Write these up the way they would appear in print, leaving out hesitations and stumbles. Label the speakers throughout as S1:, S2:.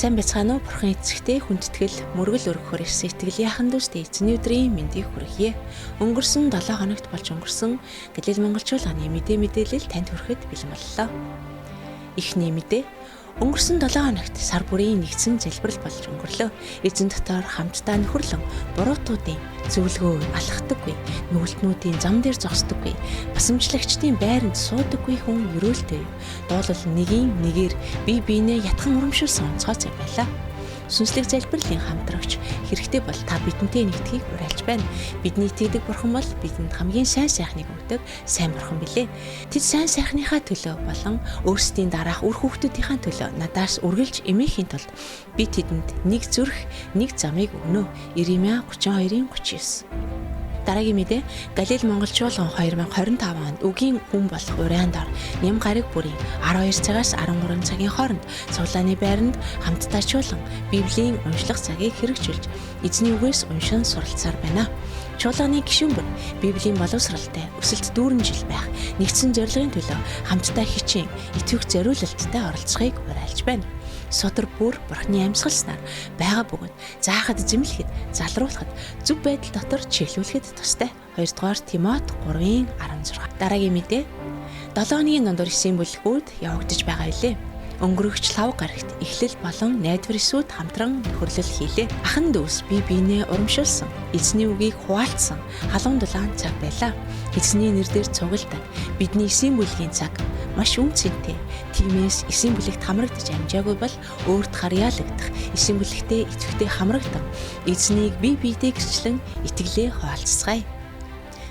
S1: Сайн байцгаана уу? Бурхан эцэгтэй хүндэтгэл мөргөл өргөхөр ирсэн итгэл яхан дүүстэй эзний өдрийн мэндийг хүргье. Өнгөрсөн 7 хоногт болж өнгөрсөн Галил монголчуулганы мэдээлэл танд хүрэхэд бэлэн боллоо. Эхний мэдээ. Өнгөрсөн 7 хоногт сар бүрийн нэгдсэн залбирал болж өнгөрлөө. Эзэн дотор хамтдаа нөхөрлөн буруутуудын зөвлөгөө алхдаггүй, нүгэлтнүүдийн зам дээр зогсдоггүй, басамжлагчдын байранд суудаггүй хүн өрөөлтэй. Дуулал нэгийн нэгээр бие биенээ ятхан урамшуулсан онцгой цаг байлаа. Сүнслэг залбирлын хамтрагч хэрэгтэй бол та бидэнтэй нэгдхийг уриалж байна. Бидний итгэдэг бурхан бол бидэнд хамгийн сайн сайхныг өгдөг сайн бурхан билээ. Тэд сайн сайхныхаа төлөө болон өөрсдийн дараах үр хүүхдүүдийнхээ төлөө надаас үргэлж эмээхийн тулд би тэдэнд нэг зүрх, нэг замыг өгнө. Иремья 32:39. Дараагийн мэдээ. Галил монголчуулган 2025 онд үгийн хүн болох урайнд ор ням гараг бүрийн 12 цагаас 13 цагийн хооронд цуглааны байранд хамтдаачуулан Библийн уншлах цагийг хэрэгжүүлж эзний үгээс уншин суралцаар байна. Чуулганы гишүүнбэр Библийн боловсралтай өсөлт дүүрэн жил байх нэгдсэн зорилгын төлөө хамтдаа хичээн итгэвч зориулалттай оролцохыг уриалж байна. Содөр бүр бурхны амьсгалснаар байгаа бөгөөд заахад зэмлэхэд, залруулахад, зөв байдал дотор чиглүүлэхэд тустай. 2 дугаар Тимот 3:16. Дараагийн мэдээ. 7 хоногийн дундуур 9 бүлгүүд явагдаж байгаа билээ. Өнгөрөгч лав гарагт эхлэл болон найдвар эсүүд хамтран нөхөрлөл хийлээ. Ахан дүүс бие биенээ урамшуулсан, эзний үгийг хуваалцсан халуун дулаан цаг байлаа. Эзний нэрээр цугладаг бидний 9 бүлгийн цаг маш үнцэнтэй. Тиймээс 9 бүлэгт хамрагдаж амжаагүй бол өөрт харьяалагдах, 9 бүлэгтээ итгэвтэй хамрагдан эзнийг бие биедээ гэрчлэн итгэлээ хуваалцгаая.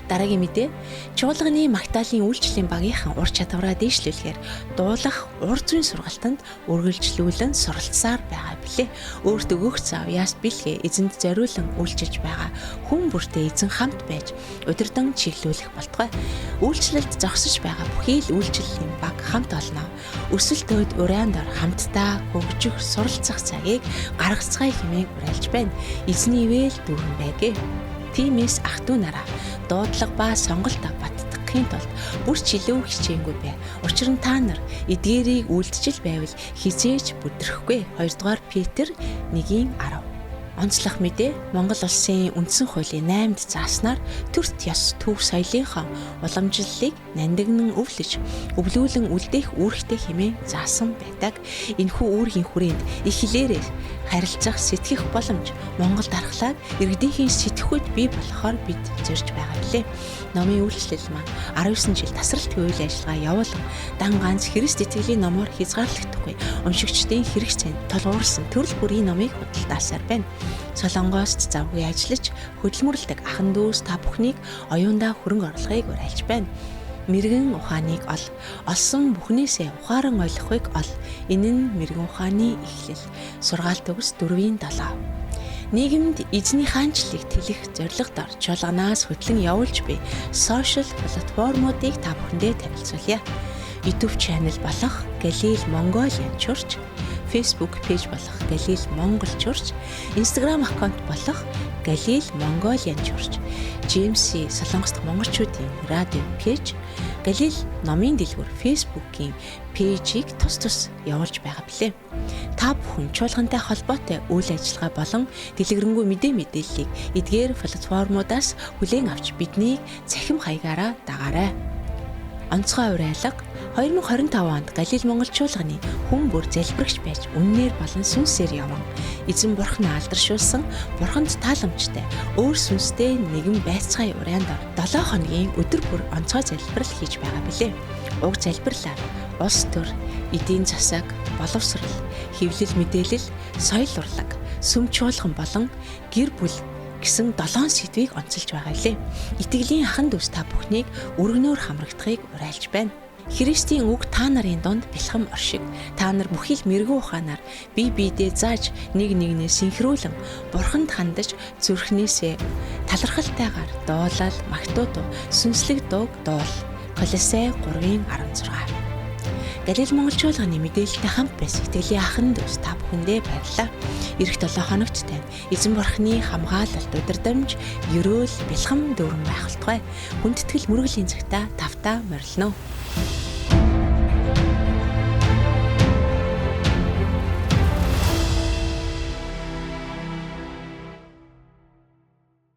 S1: Дараагийн мэдээ. Чуулганы Магдалины үйлчлэлийн багийнхан ур чадвараа дээшлүүлэхээр дуулах ур зүйн сургалтанд үргэлжлүүлэн суралцсаар байгаа билээ. Өөрт өгөх завьяас бэлгээ эзэнд зориулан үйлчилж байгаа хүн бүртээ эзэн хамт байж удирдан чиглүүлэх болтугай. Үйлчлэлд зогсож байгаа бүхий л үйлчлэлийн баг хамт олно. Өсөлт өд урайнд ор хамтдаа хөгжих суралцах цагийг гаргацгаая хэмээн уриалж байна. Эзний ивэл дүүрэн байгээ. Тиймээс ах トゥ нараа дуудлага ба сонголтоо баттгахын тулд бүр чилүү хичээнгүй бай. Учир нь та нар эдгээрийг үлдчил байвал хизээж бүдрэхгүй. 2 дугаар Петр 1:10. Онцлог мэдээ. Монгол улсын үндсэн хуулийн 8-д зааснаар төрт ёс төв соёлынхоо уламжлалыг нандинан өвлөж, өвлүүлэн үлдээх үүрэгтэй хэмээн заасан байдаг. Энэхүү үүргийн хүрээнд их хэлээрээ харилцах, сэтгэх боломж Монгол дархлаад иргэдийн сэтгэхүйд бий болохоор бид зорж байгаа билээ. Номын үйлчлэл маань 19 жил тасралтгүй үйл ажиллагаа явуулан дан ганц Христ итгэлийн номоор хязгаарлагдахгүй уншигчдын хэрэгцээнд толгуурсан төрөл бүрийн номыг худалдаасаар байна. Солонгост завгүй ажиллаж хөдөлмөрлөдөг ахан дүүс та бүхнийг оюундаа хөрөнгө оруулахыг уриалж байна. Мэргэн ухааныг ол, олсон бүхнээсээ ухаан ойлгохыг ол. Энэ нь мэргэн ухааны эхлэл. Сургаалт төгс 4:7. Нийгэмд эзний хаанчлалыг тэлэх зорилгодор чуулганаас хөтлөн явуулж буй сошиал платформуудыг та бүхэндээ танилцуулъя. YouTube channel болох Галил Mongolian Church, Facebook пэйж болох Галил Монгол Church, Instagram аккаунт болох Галил Mongolian Church, GMC Солонгост монголчуудын радио пэйж, Галил номын дэлгүүр Facebook-ийн пэйжийг тус явуулж байгаа билээ. Та бүхэн чуулгантай холбоотой үйл ажиллагаа болон дэлгэрэнгүй мэдээллийг эдгээр платформудаас хүлээн авч биднийг цахим хаягаараа дагаарай. Онцгой уриалга. 2025 онд Галил монголчуулганы хүн бүр залбирагч байж үннээр болон сүнсээр яван эзэн бурхан алдаршуулсан бурханд тааламжтай өөр сүнстэй нэгэн байцгаая урайнд 7 хоногийн өдөр бүр онцгой залбирал хийж байгаа билээ. Уг залбирлаар улс төр, эдийн засаг, боловсрол, хэвлэл мэдээлэл, соёл урлаг, сүм чуулган болон гэр бүл гэсэн 7 сэдвийг онцолж байгаа лээ. Итгэлийн ахан дүүс та бүхнийг өргөнөөр хамрагдахыг уриалж байна. Христийн үг та нарын донд бэлхэм оршиг. Та нар бүхий л мэрэгэн ухаанаар бие биедээ зааж нэг нэгнээ синхруулан бурханд хандаж зүрхнээсээ талархалтайгаар дуулал, магтуутуу, сүнслэг дууг дуул. Колосай 3:16. Галил монголчуулганы мэдээлэлтэй хамт байсан итгэлийн ахан дүүс та бүхэндээ баярлалаа. Ирэх 7 хоногт тань эзэн бурхны хамгаалалт удирдамж, ерөөл, бэлхэм дүүрэн байх болтугай. Хүндэтгэл мөргөлийн цагта тавтаа морилно.